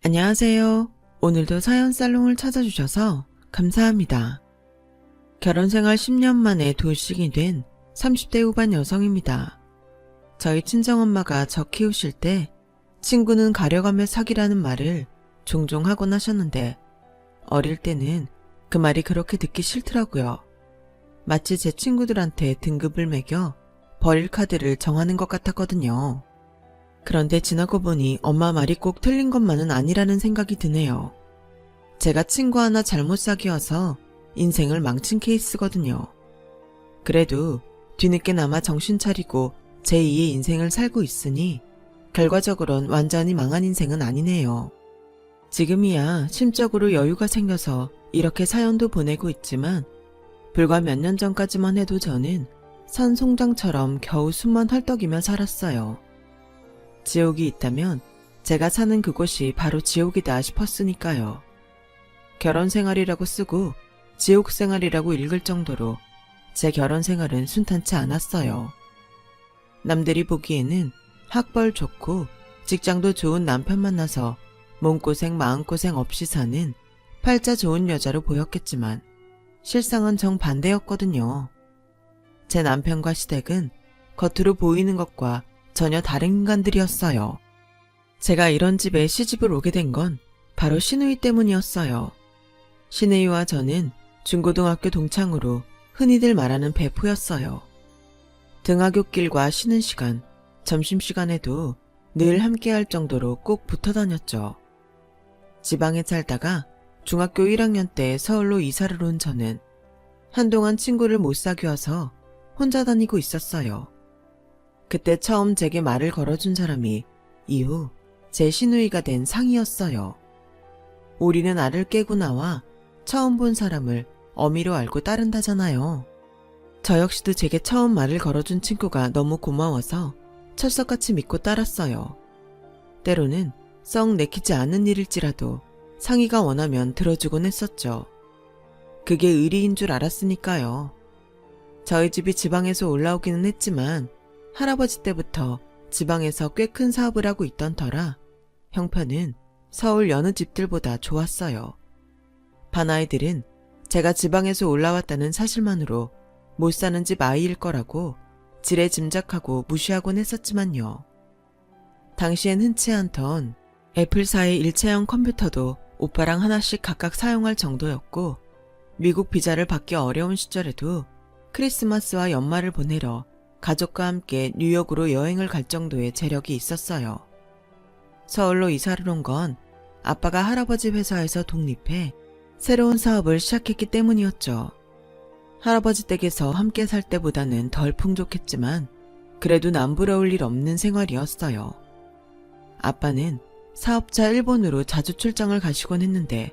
안녕하세요. 오늘도 사연 살롱을 찾아주셔서 감사합니다. 결혼생활 10년 만에 돌싱이 된 30대 후반 여성입니다. 저희 친정엄마가 저 키우실 때 친구는 가려가며 사귀라는 말을 종종 하곤 하셨는데 어릴 때는 그 말이 그렇게 듣기 싫더라고요. 마치 제 친구들한테 등급을 매겨 버릴 카드를 정하는 것 같았거든요. 그런데 지나고 보니 엄마 말이 꼭 틀린 것만은 아니라는 생각이 드네요. 제가 친구 하나 잘못 사귀어서 인생을 망친 케이스거든요. 그래도 뒤늦게나마 정신 차리고 제2의 인생을 살고 있으니 결과적으론 완전히 망한 인생은 아니네요. 지금이야 심적으로 여유가 생겨서 이렇게 사연도 보내고 있지만 불과 몇 년 전까지만 해도 저는 산송장처럼 겨우 숨만 헐떡이며 살았어요. 지옥이 있다면 제가 사는 그곳이 바로 지옥이다 싶었으니까요. 결혼 생활이라고 쓰고 지옥 생활이라고 읽을 정도로 제 결혼 생활은 순탄치 않았어요. 남들이 보기에는 학벌 좋고 직장도 좋은 남편 만나서 몸고생 마음고생 없이 사는 팔자 좋은 여자로 보였겠지만 실상은 정반대였거든요. 제 남편과 시댁은 겉으로 보이는 것과 전혀 다른 인간들이었어요. 제가 이런 집에 시집을 오게 된 건 바로 신우이 때문이었어요. 신우이와 저는 중고등학교 동창으로 흔히들 말하는 베프였어요. 등하굣길과 쉬는 시간, 점심시간에도 늘 함께할 정도로 꼭 붙어 다녔죠. 지방에 살다가 중학교 1학년 때 서울로 이사를 온 저는 한동안 친구를 못 사귀어서 혼자 다니고 있었어요. 그때 처음 제게 말을 걸어준 사람이 이후 제 시누이가 된 상이었어요. 우리는 알을 깨고 나와 처음 본 사람을 어미로 알고 따른다잖아요. 저 역시도 제게 처음 말을 걸어준 친구가 너무 고마워서 철석같이 믿고 따랐어요. 때로는 썩 내키지 않은 일일지라도 상이가 원하면 들어주곤 했었죠. 그게 의리인 줄 알았으니까요. 저희 집이 지방에서 올라오기는 했지만 할아버지 때부터 지방에서 꽤 큰 사업을 하고 있던 터라 형편은 서울 여느 집들보다 좋았어요. 반아이들은 제가 지방에서 올라왔다는 사실만으로 못 사는 집 아이일 거라고 지레 짐작하고 무시하곤 했었지만요. 당시엔 흔치 않던 애플사의 일체형 컴퓨터도 오빠랑 하나씩 각각 사용할 정도였고 미국 비자를 받기 어려운 시절에도 크리스마스와 연말을 보내러 가족과 함께 뉴욕으로 여행을 갈 정도의 재력이 있었어요. 서울로 이사를 온 건 아빠가 할아버지 회사에서 독립해 새로운 사업을 시작했기 때문이었죠. 할아버지 댁에서 함께 살 때보다는 덜 풍족했지만 그래도 남부러울 일 없는 생활이었어요. 아빠는 사업차 일본으로 자주 출장을 가시곤 했는데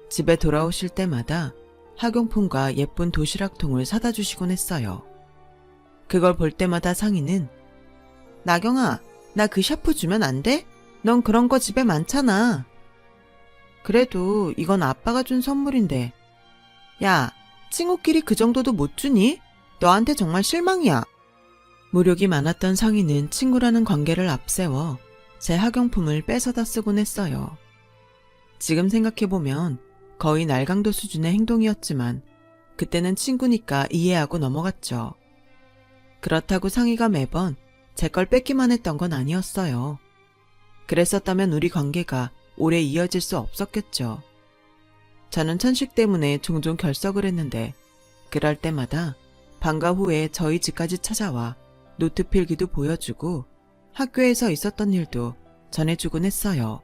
집에 돌아오실 때마다 학용품과 예쁜 도시락통을 사다 주시곤 했어요. 그걸 볼 때마다 상희는 나경아, 나 그 샤프 주면 안 돼? 넌 그런 거 집에 많잖아. 그래도 이건 아빠가 준 선물인데. 야, 친구끼리 그 정도도 못 주니? 너한테 정말 실망이야. 무력이 많았던 상희는 친구라는 관계를 앞세워 제 학용품을 뺏어다 쓰곤 했어요. 지금 생각해보면 거의 날강도 수준의 행동이었지만 그때는 친구니까 이해하고 넘어갔죠. 그렇다고 상희가 매번 제 걸 뺏기만 했던 건 아니었어요. 그랬었다면 우리 관계가 오래 이어질 수 없었겠죠. 저는 천식 때문에 종종 결석을 했는데 그럴 때마다 방과 후에 저희 집까지 찾아와 노트 필기도 보여주고 학교에서 있었던 일도 전해주곤 했어요.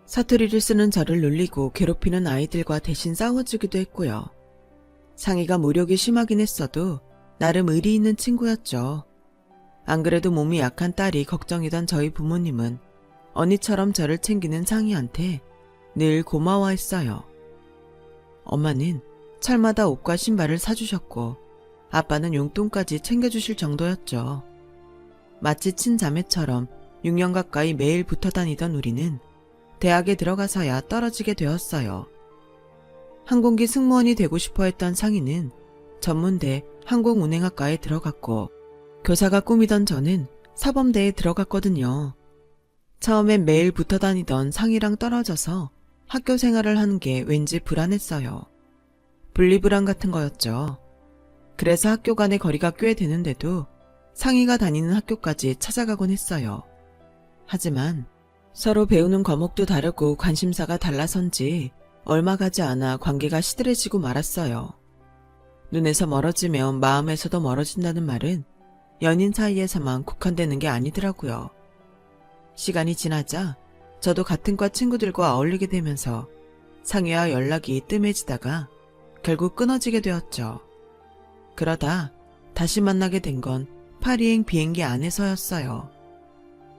사투리를 쓰는 저를 놀리고 괴롭히는 아이들과 대신 싸워주기도 했고요. 상희가 무력이 심하긴 했어도 나름 의리 있는 친구였죠. 안 그래도 몸이 약한 딸이 걱정이던 저희 부모님은 언니처럼 저를 챙기는 상희한테 늘 고마워했어요. 엄마는 철마다 옷과 신발을 사주셨고 아빠는 용돈까지 챙겨주실 정도였죠. 마치 친자매처럼 6년 가까이 매일 붙어 다니던 우리는 대학에 들어가서야 떨어지게 되었어요. 항공기 승무원이 되고 싶어 했던 상희는 전문대 항공운행학과에 들어갔고 교사가 꿈이던 저는 사범대에 들어갔거든요. 처음엔 매일 붙어 다니던 상이랑 떨어져서 학교 생활을 하는 게 왠지 불안했어요. 분리불안 같은 거였죠. 그래서 학교 간의 거리가 꽤 되는데도 상이가 다니는 학교까지 찾아가곤 했어요. 하지만 서로 배우는 과목도 다르고 관심사가 달라서인지 얼마 가지 않아 관계가 시들해지고 말았어요. 눈에서 멀어지면 마음에서도 멀어진다는 말은 연인 사이에서만 국한되는 게 아니더라고요. 시간이 지나자 저도 같은 과 친구들과 어울리게 되면서 상희와 연락이 뜸해지다가 결국 끊어지게 되었죠. 그러다 다시 만나게 된 건 파리행 비행기 안에서였어요.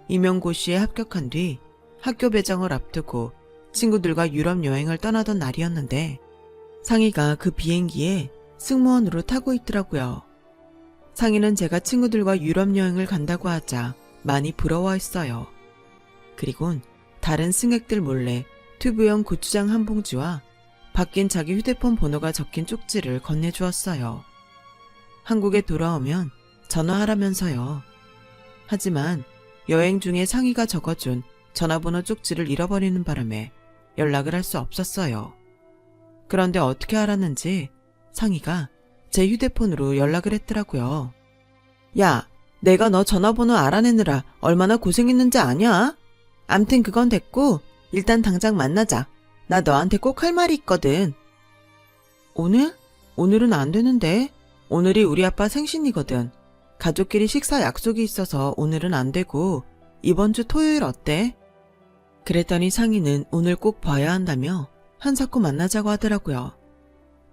임용고시에 합격한 뒤 학교 배정을 앞두고 친구들과 유럽 여행을 떠나던 날이었는데 상희가 그 비행기에 승무원으로 타고 있더라고요. 상희는 제가 친구들과 유럽 여행을 간다고 하자 많이 부러워했어요. 그리곤 다른 승객들 몰래 튜브형 고추장 한 봉지와 바뀐 자기 휴대폰 번호가 적힌 쪽지를 건네주었어요. 한국에 돌아오면 전화하라면서요. 하지만 여행 중에 상희가 적어준 전화번호 쪽지를 잃어버리는 바람에 연락을 할 수 없었어요. 그런데 어떻게 알았는지 상희가 제 휴대폰으로 연락을 했더라고요. 야, 내가 너 전화번호 알아내느라 얼마나 고생했는지 아냐? 암튼 그건 됐고 일단 당장 만나자. 나 너한테 꼭 할 말이 있거든. 오늘? 오늘은 안 되는데. 오늘이 우리 아빠 생신이거든. 가족끼리 식사 약속이 있어서 오늘은 안 되고 이번 주 토요일 어때? 그랬더니 상희는 오늘 꼭 봐야 한다며 한사코 만나자고 하더라고요.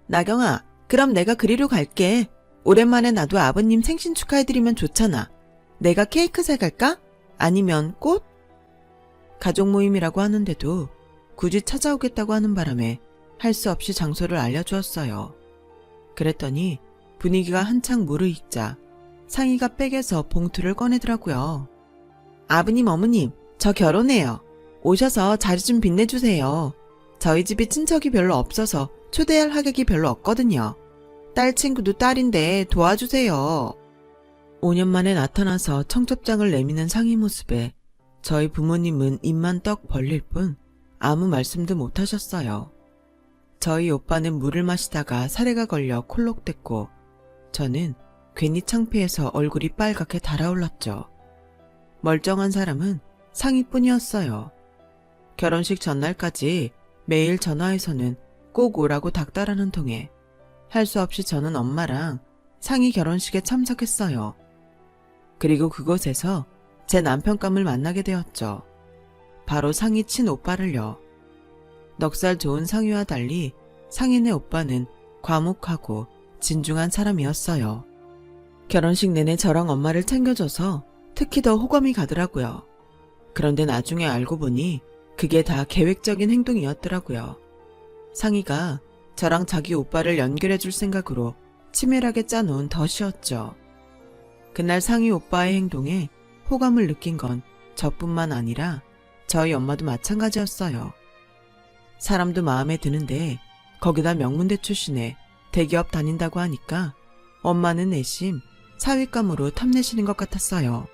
나경아, 그럼 내가 그리로 갈게. 오랜만에 나도 아버님 생신 축하해드리면 좋잖아. 내가 케이크 사갈까? 아니면 꽃? 가족 모임이라고 하는데도 굳이 찾아오겠다고 하는 바람에 할 수 없이 장소를 알려주었어요. 그랬더니 분위기가 한창 무르익자 상희가 백에서 봉투를 꺼내더라고요. 아버님, 어머님, 저 결혼해요. 오셔서 자리 좀 빛내주세요. 저희 집이 친척이 별로 없어서 초대할 하객이 별로 없거든요. 딸 친구도 딸인데 도와주세요. 5년 만에 나타나서 청첩장을 내미는 상희 모습에 저희 부모님은 입만 떡 벌릴 뿐 아무 말씀도 못하셨어요. 저희 오빠는 물을 마시다가 사례가 걸려 콜록댔고 저는 괜히 창피해서 얼굴이 빨갛게 달아올랐죠. 멀쩡한 사람은 상희뿐이었어요. 결혼식 전날까지 매일 전화해서는 꼭 오라고 닥달하는 통에 할 수 없이 저는 엄마랑 상희 결혼식에 참석했어요. 그리고 그곳에서 제 남편감을 만나게 되었죠. 바로 상희 친오빠를요. 넉살 좋은 상희와 달리 상희네 오빠는 과묵하고 진중한 사람이었어요. 결혼식 내내 저랑 엄마를 챙겨줘서 특히 더 호감이 가더라고요. 그런데 나중에 알고 보니 그게 다 계획적인 행동이었더라고요. 상희가 저랑 자기 오빠를 연결해줄 생각으로 치밀하게 짜놓은 덫이었죠. 그날 상희 오빠의 행동에 호감을 느낀 건 저뿐만 아니라 저희 엄마도 마찬가지였어요. 사람도 마음에 드는데 거기다 명문대 출신에 대기업 다닌다고 하니까 엄마는 내심 사윗감으로 탐내시는 것 같았어요.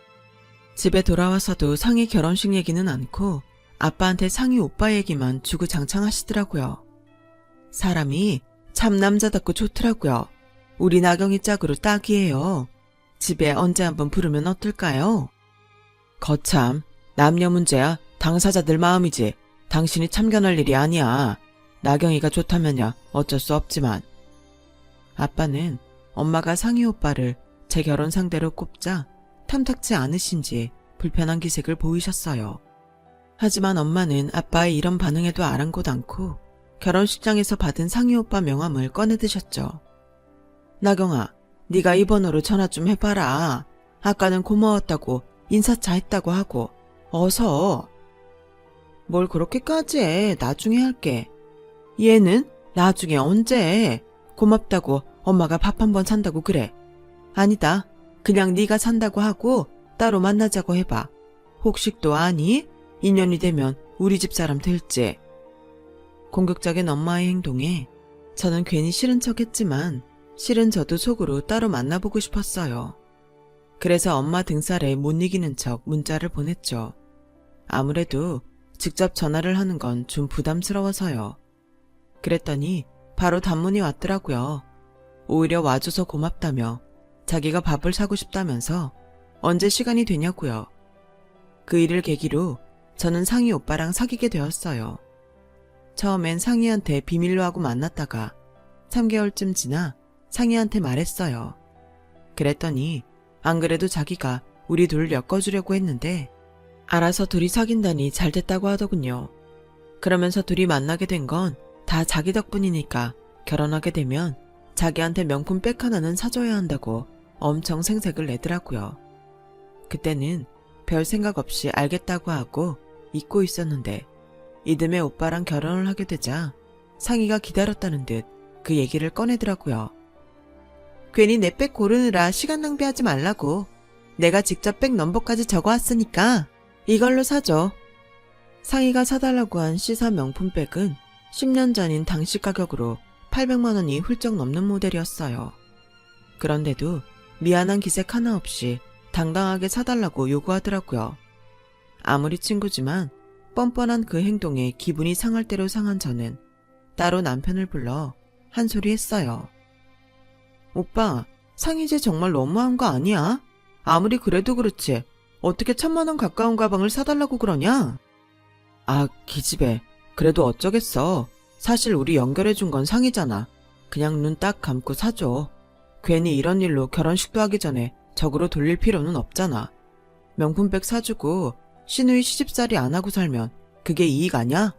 집에 돌아와서도 상희 결혼식 얘기는 않고 아빠한테 상희 오빠 얘기만 주구장창 하시더라고요. 사람이 참 남자답고 좋더라고요. 우리 나경이 짝으로 딱이에요. 집에 언제 한번 부르면 어떨까요? 거참, 남녀 문제야 당사자들 마음이지 당신이 참견할 일이 아니야. 나경이가 좋다면야 어쩔 수 없지만. 아빠는 엄마가 상희 오빠를 제 결혼 상대로 꼽자 탐탁지 않으신지 불편한 기색을 보이셨어요. 하지만 엄마는 아빠의 이런 반응에도 아랑곳 않고 결혼식장에서 받은 상희 오빠 명함을 꺼내드셨죠. 나경아, 네가 이 번호로 전화 좀 해봐라. 아까는 고마웠다고 인사차 했다고 하고 어서. 뭘 그렇게까지 해. 나중에 할게. 얘는 나중에 언제. 고맙다고 엄마가 밥 한 번 산다고 그래. 아니다. 그냥 네가 산다고 하고 따로 만나자고 해봐. 혹식도 아니? 인연이 되면 우리 집 사람 될지. 공격적인 엄마의 행동에 저는 괜히 싫은 척했지만 실은 저도 속으로 따로 만나보고 싶었어요. 그래서 엄마 등살에 못 이기는 척 문자를 보냈죠. 아무래도 직접 전화를 하는 건 좀 부담스러워서요. 그랬더니 바로 단문이 왔더라고요. 오히려 와줘서 고맙다며 자기가 밥을 사고 싶다면서 언제 시간이 되냐고요. 그 일을 계기로 저는 상희 오빠랑 사귀게 되었어요. 처음엔 상희한테 비밀로 하고 만났다가 3개월쯤 지나 상희한테 말했어요. 그랬더니 안 그래도 자기가 우리 둘 엮어주려고 했는데 알아서 둘이 사귄다니 잘 됐다고 하더군요. 그러면서 둘이 만나게 된 건 다 자기 덕분이니까 결혼하게 되면 자기한테 명품 백 하나는 사줘야 한다고 엄청 생색을 내더라고요. 그때는 별 생각 없이 알겠다고 하고 잊고 있었는데 이듬해 오빠랑 결혼을 하게 되자 상희가 기다렸다는 듯 그 얘기를 꺼내더라고요. 괜히 내 백 고르느라 시간 낭비하지 말라고. 내가 직접 백 넘버까지 적어왔으니까 이걸로 사줘. 상희가 사달라고 한 C사 명품 백은 10년 전인 당시 가격으로 800만 원이 훌쩍 넘는 모델이었어요. 그런데도 미안한 기색 하나 없이 당당하게 사달라고 요구하더라고요. 아무리 친구지만 뻔뻔한 그 행동에 기분이 상할 대로 상한 저는 따로 남편을 불러 한 소리 했어요. 오빠, 상희쟤 정말 너무한 거 아니야? 아무리 그래도 그렇지 어떻게 1000만 원 가까운 가방을 사달라고 그러냐? 아, 기집애. 그래도 어쩌겠어. 사실 우리 연결해준 건 상희잖아. 그냥 눈 딱 감고 사줘. 괜히 이런 일로 결혼식도 하기 전에 적으로 돌릴 필요는 없잖아. 명품백 사주고 시누이 시집살이 안 하고 살면 그게 이익 아냐?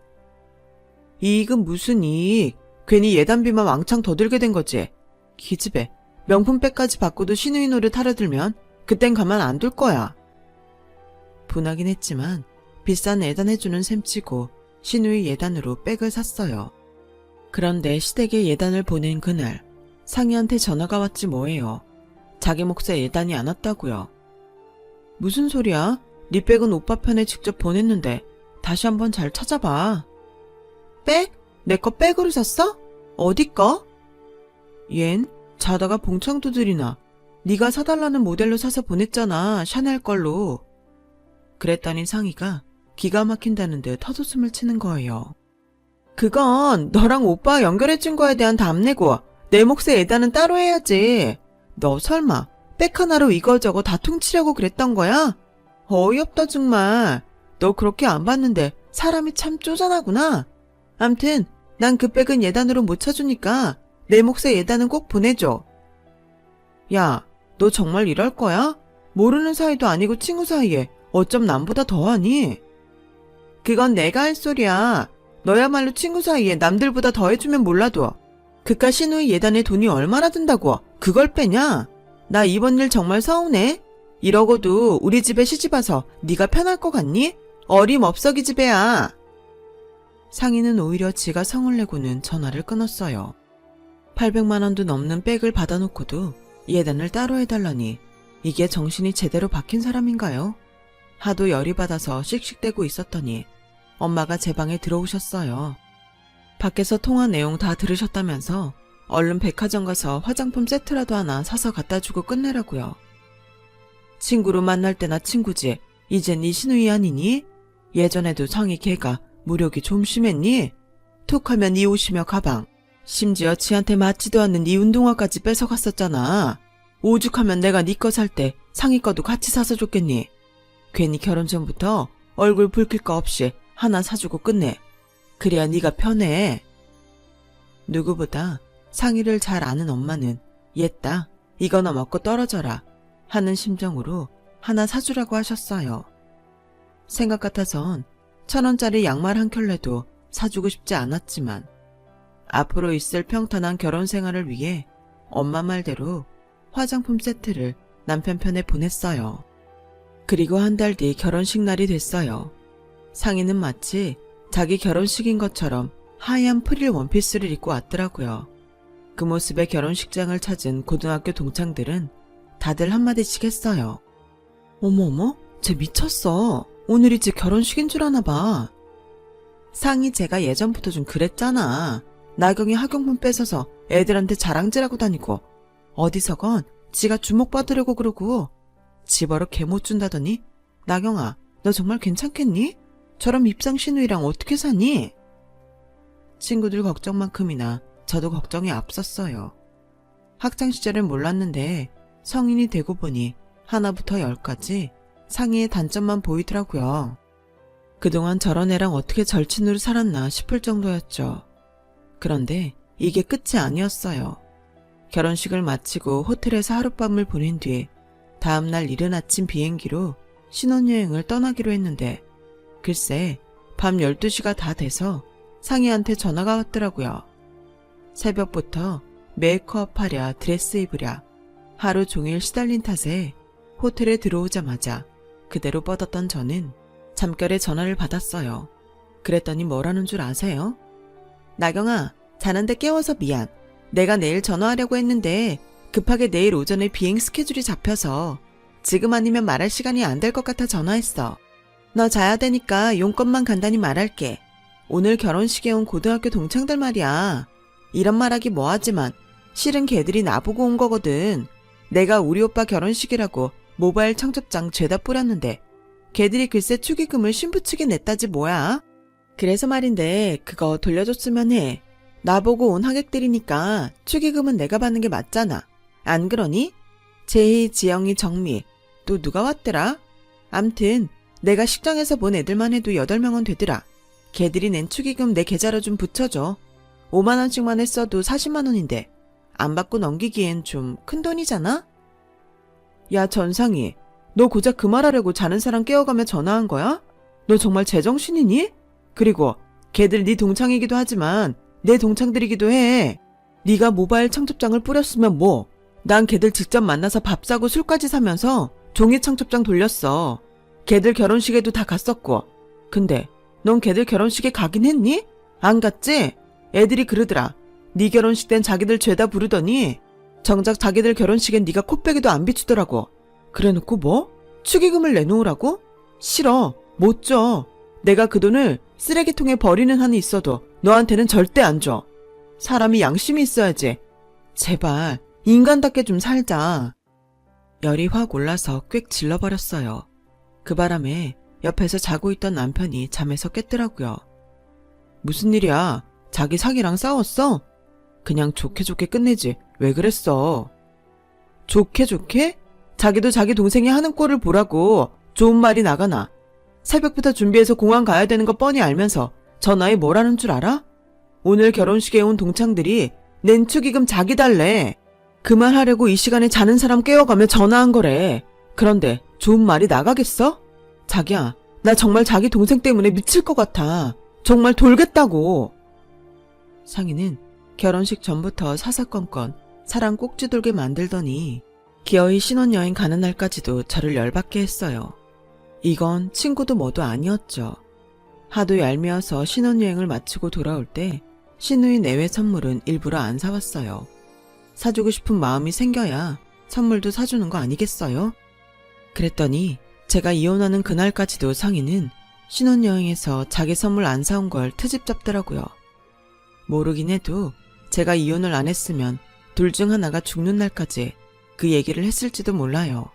이익은 무슨 이익? 괜히 예단비만 왕창 더 들게 된 거지. 기집애. 명품백까지 받고도 시누이 노릇 하려들면 그땐 가만 안 둘 거야. 분하긴 했지만 비싼 예단해주는 셈치고 시누이 예단으로 백을 샀어요. 그런데 시댁에 예단을 보낸 그날 상희한테 전화가 왔지 뭐예요. 자기 몫에 예단이 안 왔다고요. 무슨 소리야? 네 백은 오빠 편에 직접 보냈는데 다시 한번 잘 찾아봐. 백? 내 거 백으로 샀어? 어디 거? 얜 자다가 봉창 두드리나. 네가 사달라는 모델로 사서 보냈잖아. 샤넬 걸로. 그랬더니 상희가 기가 막힌다는 듯 헛웃음을 치는 거예요. 그건 너랑 오빠 연결해준 거에 대한 답내고 내 몫의 예단은 따로 해야지. 너 설마 백 하나로 이거저거 다 퉁치려고 그랬던 거야? 어이없다 정말. 너 그렇게 안 봤는데 사람이 참 쪼잔하구나. 암튼 난 그 백은 예단으로 못 쳐주니까 내 몫의 예단은 꼭 보내줘. 야, 너 정말 이럴 거야? 모르는 사이도 아니고 친구 사이에 어쩜 남보다 더하니? 그건 내가 할 소리야. 너야말로 친구 사이에 남들보다 더 해주면 몰라도 그깟 시누이 예단에 돈이 얼마나 든다고 그걸 빼냐? 나 이번 일 정말 서운해. 이러고도 우리 집에 시집와서 네가 편할 것 같니? 어림없어 기집애야. 상희는 오히려 지가 성을 내고는 전화를 끊었어요. 800만 원도 넘는 백을 받아놓고도 예단을 따로 해달라니 이게 정신이 제대로 박힌 사람인가요? 하도 열이 받아서 씩씩대고 있었더니 엄마가 제 방에 들어오셨어요. 밖에서 통화 내용 다 들으셨다면서 얼른 백화점 가서 화장품 세트라도 하나 사서 갖다주고 끝내라고요. 친구로 만날 때나 친구지 이젠 네 시누이 아니니? 예전에도 상희 걔가 무력이 좀 심했니? 툭하면 네 옷이며 가방, 심지어 지한테 맞지도 않는 네 운동화까지 뺏어갔었잖아. 오죽하면 내가 네 거 살 때 상희 거도 같이 사서 줬겠니? 괜히 결혼 전부터 얼굴 붉힐 거 없이 하나 사주고 끝내. 그래야 네가 편해. 누구보다 상희를 잘 아는 엄마는 옛다, 이거나 먹고 떨어져라 하는 심정으로 하나 사주라고 하셨어요. 생각 같아선 1000원짜리 양말 한 켤레도 사주고 싶지 않았지만 앞으로 있을 평탄한 결혼 생활을 위해 엄마 말대로 화장품 세트를 남편 편에 보냈어요. 그리고 한 달 뒤 결혼식 날이 됐어요. 상희는 마치 자기 결혼식인 것처럼 하얀 프릴 원피스를 입고 왔더라고요. 그 모습에 결혼식장을 찾은 고등학교 동창들은 다들 한마디씩 했어요. 어머어머, 쟤 미쳤어. 오늘이 지 결혼식인 줄 아나 봐. 상희 제가 예전부터 좀 그랬잖아. 나경이 학용품 뺏어서 애들한테 자랑질하고 다니고 어디서건 지가 주목받으려고 그러고 지 버릇 개 못 준다더니 나경아, 너 정말 괜찮겠니? 저럼 입상 신우이랑 어떻게 사니? 친구들 걱정만큼이나 저도 걱정이 앞섰어요. 학창시절엔 몰랐는데 성인이 되고 보니 하나부터 열까지 상의의 단점만 보이더라고요. 그동안 저런 애랑 어떻게 절친으로 살았나 싶을 정도였죠. 그런데 이게 끝이 아니었어요. 결혼식을 마치고 호텔에서 하룻밤을 보낸 뒤에 다음날 이른 아침 비행기로 신혼여행을 떠나기로 했는데 글쎄 밤 12시가 다 돼서 상희한테 전화가 왔더라고요. 새벽부터 메이크업 하랴 드레스 입으랴 하루 종일 시달린 탓에 호텔에 들어오자마자 그대로 뻗었던 저는 잠결에 전화를 받았어요. 그랬더니 뭐라는 줄 아세요? 나경아, 자는데 깨워서 미안. 내가 내일 전화하려고 했는데 급하게 내일 오전에 비행 스케줄이 잡혀서 지금 아니면 말할 시간이 안 될 것 같아 전화했어. 너 자야 되니까 용건만 간단히 말할게. 오늘 결혼식에 온 고등학교 동창들 말이야. 이런 말하기 뭐하지만 실은 걔들이 나보고 온 거거든. 내가 우리 오빠 결혼식이라고 모바일 청첩장 죄다 뿌렸는데 걔들이 글쎄 축의금을 신부 측에 냈다지 뭐야. 그래서 말인데 그거 돌려줬으면 해. 나보고 온 하객들이니까 축의금은 내가 받는 게 맞잖아. 안 그러니? 재희, 지영이, 정미 또 누가 왔더라? 암튼 내가 식장에서 본 애들만 해도 8명은 되더라. 걔들이 낸 축의금 내 계좌로 좀 붙여줘. 5만 원씩만 했어도 40만 원인데 안 받고 넘기기엔 좀 큰돈이잖아? 야 전상희, 너 고작 그 말하려고 자는 사람 깨워가며 전화한 거야? 너 정말 제정신이니? 그리고 걔들 네 동창이기도 하지만 내 동창들이기도 해. 네가 모바일 청첩장을 뿌렸으면 뭐. 난 걔들 직접 만나서 밥 사고 술까지 사면서 종이 청첩장 돌렸어. 걔들 결혼식에도 다 갔었고. 근데 넌 걔들 결혼식에 가긴 했니? 안 갔지? 애들이 그러더라. 네 결혼식 땐 자기들 죄다 부르더니 정작 자기들 결혼식엔 네가 코빼기도 안 비추더라고. 그래놓고 뭐? 축의금을 내놓으라고? 싫어. 못 줘. 내가 그 돈을 쓰레기통에 버리는 한이 있어도 너한테는 절대 안 줘. 사람이 양심이 있어야지. 제발 인간답게 좀 살자. 열이 확 올라서 꽥 질러버렸어요. 그 바람에 옆에서 자고 있던 남편이 잠에서 깼더라고요. 무슨 일이야? 자기 상이랑 싸웠어? 그냥 좋게 좋게 끝내지. 왜 그랬어? 좋게 좋게? 자기도 자기 동생이 하는 꼴을 보라고 좋은 말이 나가나. 새벽부터 준비해서 공항 가야 되는 거 뻔히 알면서 전화에 뭐라는 줄 알아? 오늘 결혼식에 온 동창들이 낸 축의금 자기 달래. 그 말 하려고 이 시간에 자는 사람 깨워가며 전화한 거래. 그런데 좋은 말이 나가겠어? 자기야, 나 정말 자기 동생 때문에 미칠 것 같아. 정말 돌겠다고. 상희는 결혼식 전부터 사사건건 사랑 꼭지 돌게 만들더니 기어이 신혼여행 가는 날까지도 저를 열받게 했어요. 이건 친구도 뭐도 아니었죠. 하도 얄미워서 신혼여행을 마치고 돌아올 때 신우이 내외 선물은 일부러 안 사왔어요. 사주고 싶은 마음이 생겨야 선물도 사주는 거 아니겠어요? 그랬더니 제가 이혼하는 그날까지도 상희는 신혼여행에서 자기 선물 안 사온 걸 트집 잡더라고요. 모르긴 해도 제가 이혼을 안 했으면 둘 중 하나가 죽는 날까지 그 얘기를 했을지도 몰라요.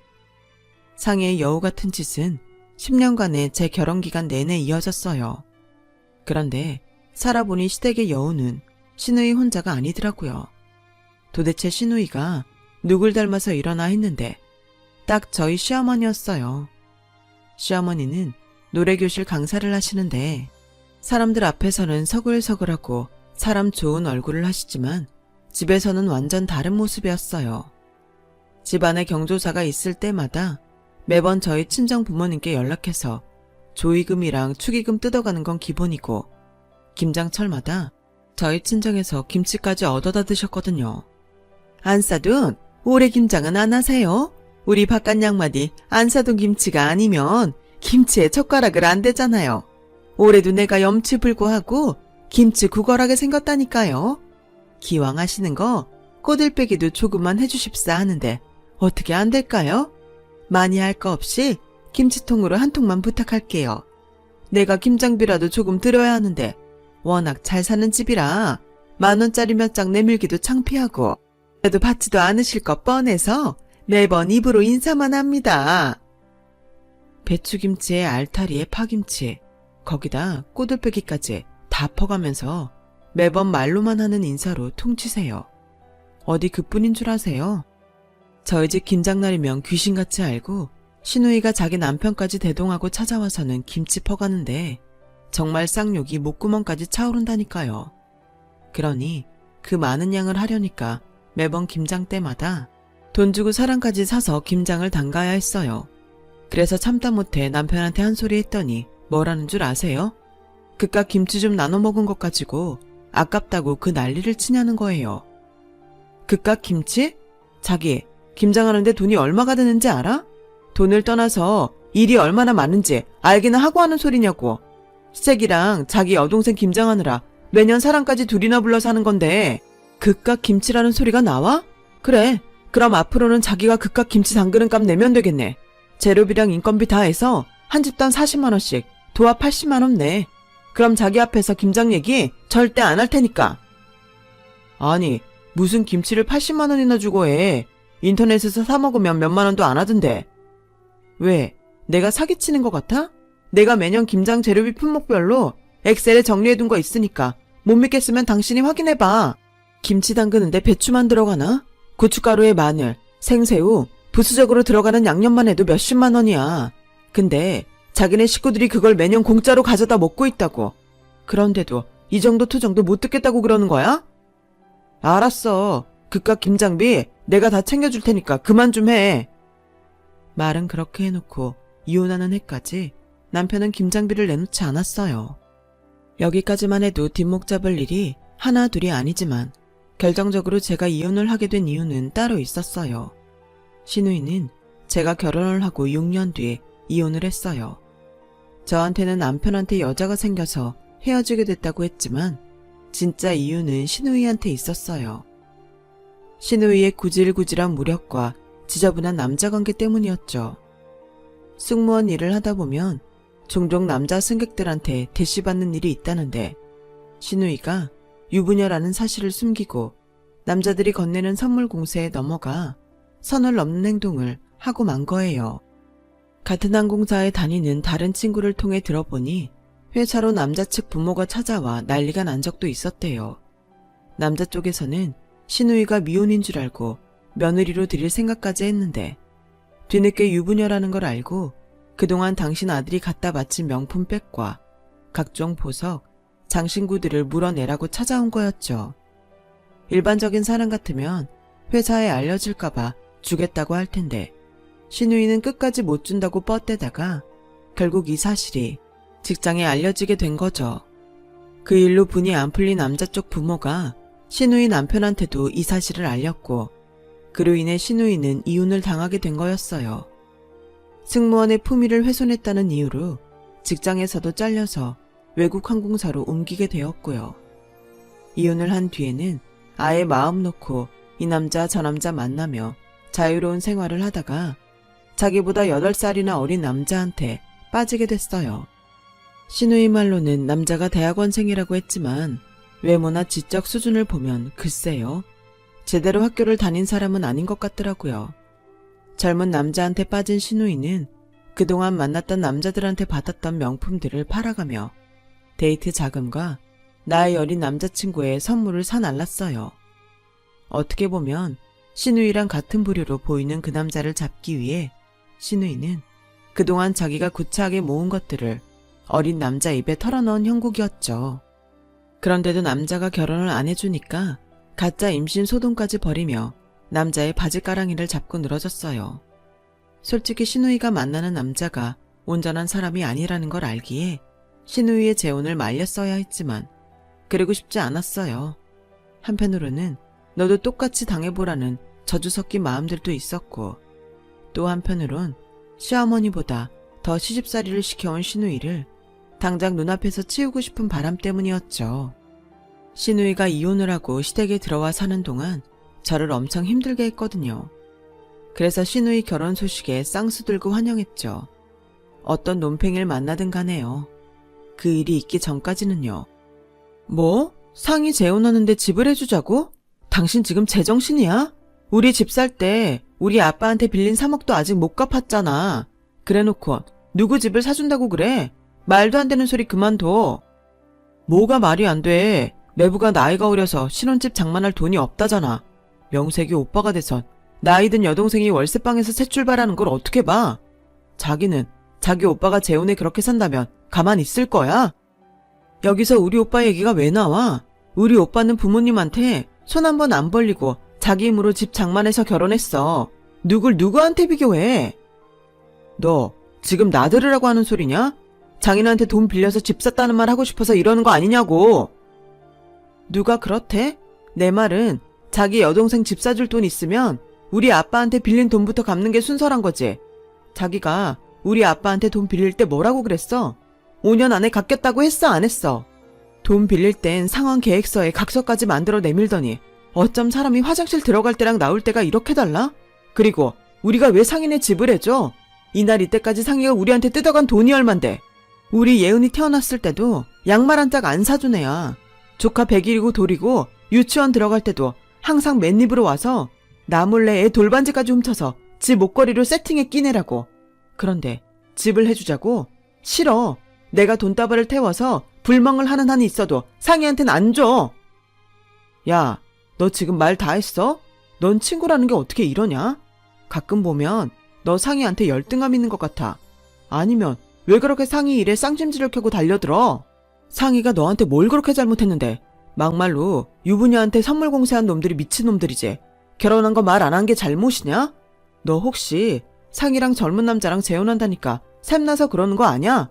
상희의 여우 같은 짓은 10년간의 제 결혼기간 내내 이어졌어요. 그런데 살아보니 시댁의 여우는 신우이 혼자가 아니더라고요. 도대체 신우이가 누굴 닮아서 일어나 했는데 딱 저희 시어머니였어요. 시어머니는 노래교실 강사를 하시는데 사람들 앞에서는 서글서글하고 사람 좋은 얼굴을 하시지만 집에서는 완전 다른 모습이었어요. 집안에 경조사가 있을 때마다 매번 저희 친정 부모님께 연락해서 조의금이랑 축의금 뜯어가는 건 기본이고 김장철마다 저희 친정에서 김치까지 얻어다 드셨거든요. 안 싸둔 올해 김장은 안 하세요? 우리 바깥 양마디 안 싸둔 김치가 아니면 김치에 젓가락을 안 대잖아요. 올해도 내가 염치불고하고 김치 구걸하게 생겼다니까요. 기왕 하시는 거 꼬들빼기도 조금만 해주십사 하는데 어떻게 안 될까요? 많이 할 거 없이 김치통으로 한 통만 부탁할게요. 내가 김장비라도 조금 들어야 하는데 워낙 잘 사는 집이라 10,000원짜리 몇 장 내밀기도 창피하고 그래도 받지도 않으실 것 뻔해서 매번 입으로 인사만 합니다. 배추김치에 알타리에 파김치, 거기다 꼬들빼기까지 다 퍼가면서 매번 말로만 하는 인사로 퉁치세요. 어디 그뿐인 줄 아세요? 저희 집 김장날이면 귀신같이 알고 신우이가 자기 남편까지 대동하고 찾아와서는 김치 퍼가는데 정말 쌍욕이 목구멍까지 차오른다니까요. 그러니 그 많은 양을 하려니까 매번 김장 때마다 돈 주고 사람까지 사서 김장을 담가야 했어요. 그래서 참다 못해 남편한테 한 소리 했더니 뭐라는 줄 아세요? 그깟 김치 좀 나눠 먹은 것 가지고 아깝다고 그 난리를 치냐는 거예요. 그깟 김치? 자기 김장하는데 돈이 얼마가 드는지 알아? 돈을 떠나서 일이 얼마나 많은지 알기는 하고 하는 소리냐고. 시댁이랑 자기 여동생 김장하느라 매년 사람까지 둘이나 불러서 하는 건데 그깟 김치라는 소리가 나와? 그래, 그럼 앞으로는 자기가 그깟 김치 담그는 값 내면 되겠네. 재료비랑 인건비 다 해서 한 집당 40만 원씩 도합 80만 원 내. 그럼 자기 앞에서 김장 얘기 절대 안 할 테니까. 아니, 무슨 김치를 80만 원이나 주고 해. 인터넷에서 사 먹으면 몇만 원도 안 하던데. 왜? 내가 사기치는 것 같아? 내가 매년 김장 재료비 품목별로 엑셀에 정리해둔 거 있으니까 못 믿겠으면 당신이 확인해봐. 김치 담그는데 배추만 들어가나? 고춧가루에 마늘, 생새우, 부수적으로 들어가는 양념만 해도 몇십만 원이야. 근데 자기네 식구들이 그걸 매년 공짜로 가져다 먹고 있다고. 그런데도 이 정도 투정도 못 듣겠다고 그러는 거야? 알았어. 그깟 김장비 내가 다 챙겨줄 테니까 그만 좀 해. 말은 그렇게 해놓고 이혼하는 해까지 남편은 김장비를 내놓지 않았어요. 여기까지만 해도 뒷목 잡을 일이 하나 둘이 아니지만 결정적으로 제가 이혼을 하게 된 이유는 따로 있었어요. 신우이는 제가 결혼을 하고 6년 뒤에 이혼을 했어요. 저한테는 남편한테 여자가 생겨서 헤어지게 됐다고 했지만 진짜 이유는 신우이한테 있었어요. 신우이의 구질구질한 무력과 지저분한 남자관계 때문이었죠. 승무원 일을 하다 보면 종종 남자 승객들한테 대시받는 일이 있다는데 신우이가 유부녀라는 사실을 숨기고 남자들이 건네는 선물 공세에 넘어가 선을 넘는 행동을 하고 만 거예요. 같은 항공사에 다니는 다른 친구를 통해 들어보니 회사로 남자 측 부모가 찾아와 난리가 난 적도 있었대요. 남자 쪽에서는 신우이가 미혼인 줄 알고 며느리로 들일 생각까지 했는데 뒤늦게 유부녀라는 걸 알고 그동안 당신 아들이 갖다 바친 명품 백과 각종 보석, 장신구들을 물어내라고 찾아온 거였죠. 일반적인 사람 같으면 회사에 알려질까봐 주겠다고 할 텐데 신우이는 끝까지 못 준다고 뻗대다가 결국 이 사실이 직장에 알려지게 된 거죠. 그 일로 분이 안 풀린 남자 쪽 부모가 신우이 남편한테도 이 사실을 알렸고 그로 인해 신우이는 이혼을 당하게 된 거였어요. 승무원의 품위를 훼손했다는 이유로 직장에서도 잘려서 외국 항공사로 옮기게 되었고요. 이혼을 한 뒤에는 아예 마음 놓고 이 남자 저 남자 만나며 자유로운 생활을 하다가 자기보다 8살이나 어린 남자한테 빠지게 됐어요. 신우이 말로는 남자가 대학원생이라고 했지만 외모나 지적 수준을 보면 글쎄요. 제대로 학교를 다닌 사람은 아닌 것 같더라고요. 젊은 남자한테 빠진 신우이는 그동안 만났던 남자들한테 받았던 명품들을 팔아가며 데이트 자금과 나이 어린 남자친구의 선물을 사날랐어요. 어떻게 보면 신우이랑 같은 부류로 보이는 그 남자를 잡기 위해 신우이는 그동안 자기가 구차하게 모은 것들을 어린 남자 입에 털어넣은 형국이었죠. 그런데도 남자가 결혼을 안 해주니까 가짜 임신 소동까지 벌이며 남자의 바지가랑이를 잡고 늘어졌어요. 솔직히 신우이가 만나는 남자가 온전한 사람이 아니라는 걸 알기에 신우이의 재혼을 말렸어야 했지만 그러고 싶지 않았어요. 한편으로는 너도 똑같이 당해보라는 저주 섞인 마음들도 있었고 또 한편으론 시어머니보다 더 시집살이를 시켜온 신우이를 당장 눈앞에서 치우고 싶은 바람 때문이었죠. 신우이가 이혼을 하고 시댁에 들어와 사는 동안 저를 엄청 힘들게 했거든요. 그래서 신우이 결혼 소식에 쌍수 들고 환영했죠. 어떤 논팽이를 만나든 간에요. 그 일이 있기 전까지는요. 뭐? 상이 재혼하는데 집을 해주자고? 당신 지금 제정신이야? 우리 집 살 때 우리 아빠한테 빌린 3억도 아직 못 갚았잖아. 그래놓고 누구 집을 사준다고 그래? 말도 안 되는 소리 그만둬. 뭐가 말이 안 돼. 매부가 나이가 어려서 신혼집 장만할 돈이 없다잖아. 명색이 오빠가 돼선 나이 든 여동생이 월세방에서 새 출발하는 걸 어떻게 봐? 자기는 자기 오빠가 재혼에 그렇게 산다면 가만히 있을 거야? 여기서 우리 오빠 얘기가 왜 나와? 우리 오빠는 부모님한테 손 한 번 안 벌리고 자기 힘으로 집 장만해서 결혼했어. 누굴 누구한테 비교해? 너 지금 나 들으라고 하는 소리냐? 장인한테 돈 빌려서 집 샀다는 말 하고 싶어서 이러는 거 아니냐고. 누가 그렇대? 내 말은 자기 여동생 집 사줄 돈 있으면 우리 아빠한테 빌린 돈부터 갚는 게 순서란 거지. 자기가 우리 아빠한테 돈 빌릴 때 뭐라고 그랬어? 5년 안에 갚겠다고 했어 안 했어? 돈 빌릴 땐 상환 계획서에 각서까지 만들어 내밀더니 어쩜 사람이 화장실 들어갈 때랑 나올 때가 이렇게 달라? 그리고 우리가 왜 상인의 집을 해줘? 이날 이때까지 상이가 우리한테 뜯어간 돈이 얼만데. 우리 예은이 태어났을 때도 양말 한 짝 안 사준 애야. 조카 100일이고 돌이고 유치원 들어갈 때도 항상 맨입으로 와서 나 몰래 애 돌반지까지 훔쳐서 집 목걸이로 세팅해 끼내라고. 그런데 집을 해주자고? 싫어. 내가 돈다발을 태워서 불멍을 하는 한이 있어도 상이한텐 안 줘. 야, 너 지금 말 다 했어? 넌 친구라는 게 어떻게 이러냐? 가끔 보면 너 상이한테 열등감 있는 것 같아. 아니면 왜 그렇게 상이 일에 쌍심지를 켜고 달려들어? 상이가 너한테 뭘 그렇게 잘못했는데. 막말로 유부녀한테 선물 공세한 놈들이 미친놈들이지. 결혼한 거 말 안 한 게 잘못이냐? 너 혹시 상이랑 젊은 남자랑 재혼한다니까 샘나서 그러는 거 아냐?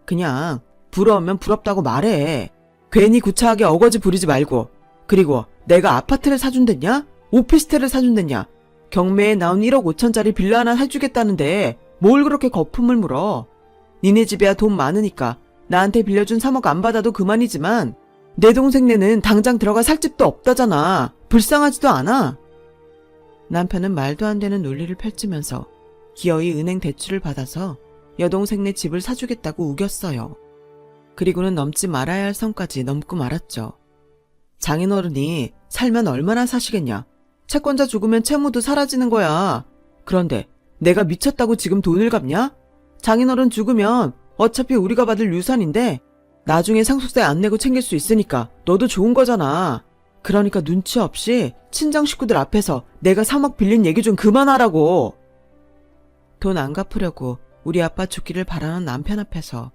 그냥 부러우면 부럽다고 말해. 괜히 구차하게 어거지 부리지 말고. 그리고 내가 아파트를 사준댔냐? 오피스텔을 사준댔냐? 경매에 나온 1억 5천짜리 빌라 하나 해주겠다는데 뭘 그렇게 거품을 물어. 니네 집이야 돈 많으니까 나한테 빌려준 3억 안 받아도 그만이지만 내 동생네는 당장 들어가 살 집도 없다잖아. 불쌍하지도 않아. 남편은 말도 안 되는 논리를 펼치면서 기어이 은행 대출을 받아서 여동생네 집을 사주겠다고 우겼어요. 그리고는 넘지 말아야 할 선까지 넘고 말았죠. 장인어른이 살면 얼마나 사시겠냐. 채권자 죽으면 채무도 사라지는 거야. 그런데 내가 미쳤다고 지금 돈을 갚냐? 장인어른 죽으면 어차피 우리가 받을 유산인데 나중에 상속세 안 내고 챙길 수 있으니까 너도 좋은 거잖아. 그러니까 눈치 없이 친정 식구들 앞에서 내가 3억 빌린 얘기 좀 그만하라고. 돈 안 갚으려고 우리 아빠 죽기를 바라는 남편 앞에서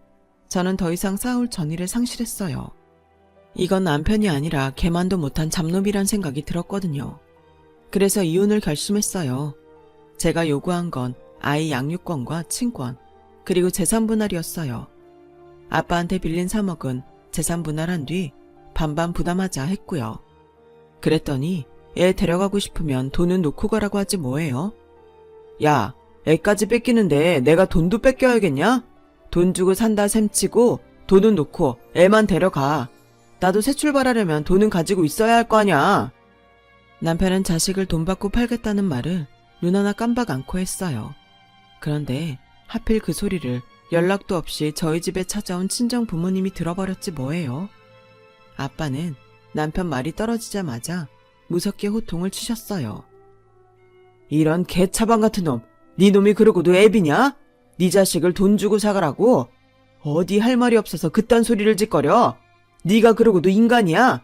저는 더 이상 싸울 전의를 상실했어요. 이건 남편이 아니라 개만도 못한 잡놈이란 생각이 들었거든요. 그래서 이혼을 결심했어요. 제가 요구한 건 아이 양육권과 친권, 그리고 재산 분할이었어요. 아빠한테 빌린 3억은 재산 분할한 뒤 반반 부담하자 했고요. 그랬더니 애 데려가고 싶으면 돈은 놓고 가라고 하지 뭐예요? 야, 애까지 뺏기는데 내가 돈도 뺏겨야겠냐? 돈 주고 산다 셈치고 돈은 놓고 애만 데려가. 나도 새 출발하려면 돈은 가지고 있어야 할 거 아냐. 남편은 자식을 돈 받고 팔겠다는 말을 눈 하나 깜박 않고 했어요. 그런데 하필 그 소리를 연락도 없이 저희 집에 찾아온 친정 부모님이 들어버렸지 뭐예요. 아빠는 남편 말이 떨어지자마자 무섭게 호통을 치셨어요. 이런 개차방 같은 놈, 네 놈이 그러고도 애비냐? 네 자식을 돈 주고 사가라고? 어디 할 말이 없어서 그딴 소리를 짓거려? 네가 그러고도 인간이야?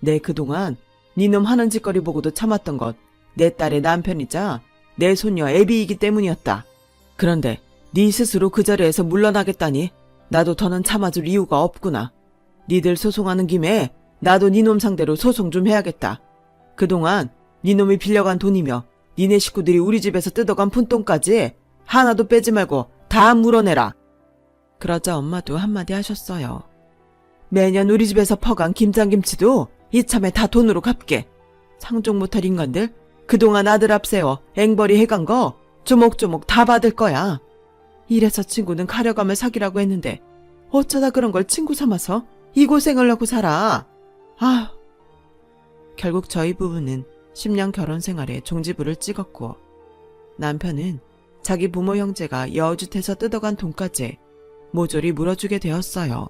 내 그동안 네 놈 하는 짓거리 보고도 참았던 것 내 딸의 남편이자 내 손녀 애비이기 때문이었다. 그런데 네 스스로 그 자리에서 물러나겠다니 나도 더는 참아줄 이유가 없구나. 니들 소송하는 김에 나도 네 놈 상대로 소송 좀 해야겠다. 그동안 네 놈이 빌려간 돈이며 니네 식구들이 우리 집에서 뜯어간 푼돈까지 하나도 빼지 말고 다 물어내라. 그러자 엄마도 한마디 하셨어요. 매년 우리 집에서 퍼간 김장김치도 이참에 다 돈으로 갚게. 상종 못할 인간들 그동안 아들 앞세워 앵벌이 해간 거 조목조목 다 받을 거야. 이래서 친구는 가려가며 사귀라고 했는데 어쩌다 그런 걸 친구 삼아서 이 고생을 하고 살아. 아, 결국 저희 부부는 10년 결혼 생활에 종지부를 찍었고 남편은 자기 부모 형제가 여주택에서 뜯어간 돈까지 모조리 물어주게 되었어요.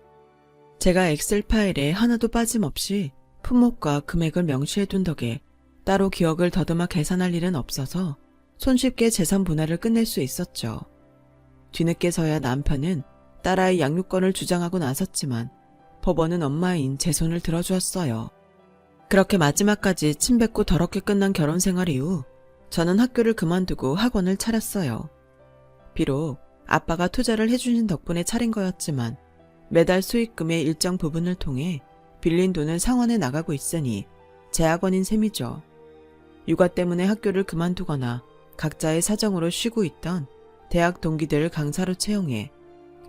제가 엑셀 파일에 하나도 빠짐없이 품목과 금액을 명시해둔 덕에 따로 기억을 더듬어 계산할 일은 없어서 손쉽게 재산 분할을 끝낼 수 있었죠. 뒤늦게서야 남편은 딸아이 양육권을 주장하고 나섰지만 법원은 엄마인 제 손을 들어주었어요. 그렇게 마지막까지 침뱉고 더럽게 끝난 결혼 생활 이후 저는 학교를 그만두고 학원을 차렸어요. 비록 아빠가 투자를 해주신 덕분에 차린 거였지만 매달 수익금의 일정 부분을 통해 빌린 돈을 상환해 나가고 있으니 제 학원인 셈이죠. 육아 때문에 학교를 그만두거나 각자의 사정으로 쉬고 있던 대학 동기들을 강사로 채용해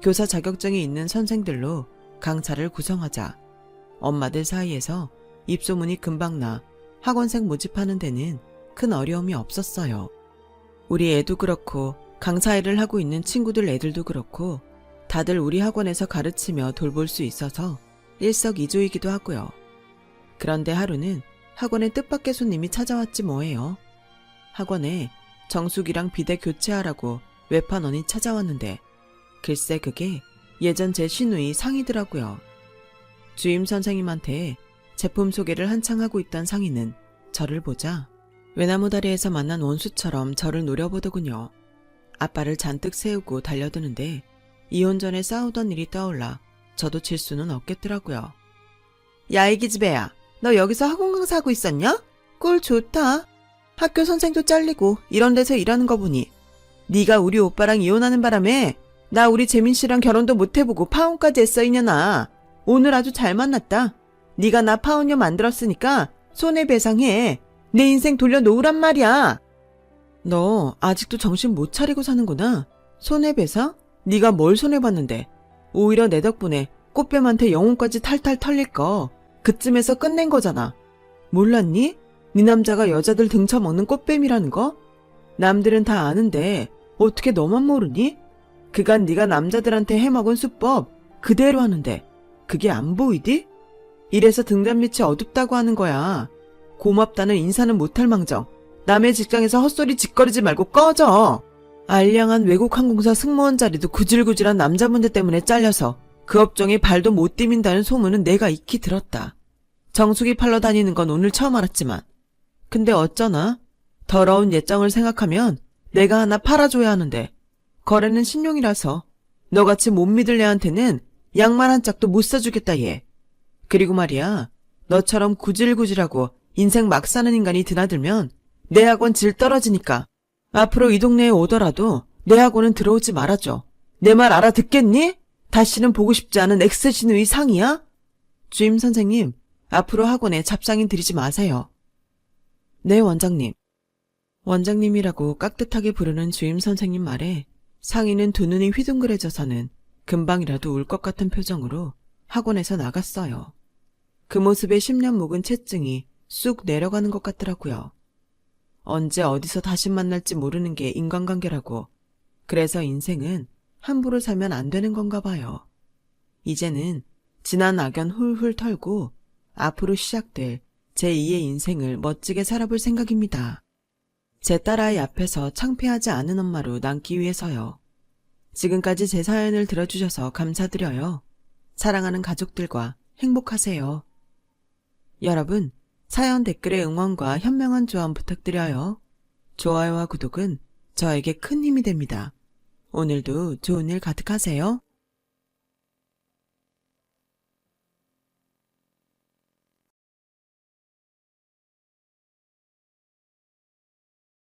교사 자격증이 있는 선생들로 강사를 구성하자 엄마들 사이에서 입소문이 금방 나 학원생 모집하는 데는 큰 어려움이 없었어요. 우리 애도 그렇고 강사 일을 하고 있는 친구들 애들도 그렇고 다들 우리 학원에서 가르치며 돌볼 수 있어서 일석이조이기도 하고요. 그런데 하루는 학원에 뜻밖의 손님이 찾아왔지 뭐예요. 학원에 정숙이랑 비대 교체하라고 외판원이 찾아왔는데 글쎄 그게 예전 제 시누이 상이더라고요. 주임 선생님한테 제품 소개를 한창 하고 있던 상인은 저를 보자 외나무 다리에서 만난 원수처럼 저를 노려보더군요. 아빠를 잔뜩 세우고 달려드는데 이혼 전에 싸우던 일이 떠올라 저도 질 수는 없겠더라고요. 야 이 기집애야, 너 여기서 학원 강사하고 있었냐? 꿀 좋다. 학교 선생도 잘리고 이런 데서 일하는 거 보니 네가 우리 오빠랑 이혼하는 바람에 나 우리 재민 씨랑 결혼도 못 해보고 파혼까지 했어 이년아. 오늘 아주 잘 만났다. 네가 나 파혼녀 만들었으니까 손해배상해. 내 인생 돌려놓으란 말이야. 너 아직도 정신 못 차리고 사는구나. 손해배상? 네가 뭘 손해봤는데. 오히려 내 덕분에 꽃뱀한테 영혼까지 탈탈 털릴 거 그쯤에서 끝낸 거잖아. 몰랐니? 네 남자가 여자들 등쳐먹는 꽃뱀이라는 거? 남들은 다 아는데 어떻게 너만 모르니? 그간 네가 남자들한테 해먹은 수법 그대로 하는데 그게 안 보이디? 이래서 등잔 밑이 어둡다고 하는 거야. 고맙다는 인사는 못할 망정 남의 직장에서 헛소리 짓거리지 말고 꺼져. 알량한 외국 항공사 승무원 자리도 구질구질한 남자분들 때문에 잘려서 그 업종에 발도 못 디민다는 소문은 내가 익히 들었다. 정수기 팔러 다니는 건 오늘 처음 알았지만 근데 어쩌나 더러운 예정을 생각하면 내가 하나 팔아줘야 하는데 거래는 신용이라서 너같이 못 믿을 애한테는 양말 한 짝도 못 사주겠다 얘. 그리고 말이야 너처럼 구질구질하고 인생 막 사는 인간이 드나들면 내 학원 질 떨어지니까 앞으로 이 동네에 오더라도 내 학원은 들어오지 말아줘. 내 말 알아듣겠니? 다시는 보고 싶지 않은 X신우의 상이야? 주임 선생님, 앞으로 학원에 잡상인 들이지 마세요. 네 원장님. 원장님이라고 깍듯하게 부르는 주임 선생님 말에 상인은 두 눈이 휘둥그레져서는 금방이라도 울 것 같은 표정으로 학원에서 나갔어요. 그 모습에 10년 묵은 채증이 쑥 내려가는 것 같더라고요. 언제 어디서 다시 만날지 모르는 게 인간관계라고. 그래서 인생은 함부로 살면 안 되는 건가 봐요. 이제는 지난 악연 훌훌 털고 앞으로 시작될 제2의 인생을 멋지게 살아볼 생각입니다. 제 딸아이 앞에서 창피하지 않은 엄마로 남기 위해서요. 지금까지 제 사연을 들어주셔서 감사드려요. 사랑하는 가족들과 행복하세요. 여러분, 사연 댓글에 응원과 현명한 조언 부탁드려요. 좋아요와 구독은 저에게 큰 힘이 됩니다. 오늘도 좋은 일 가득하세요.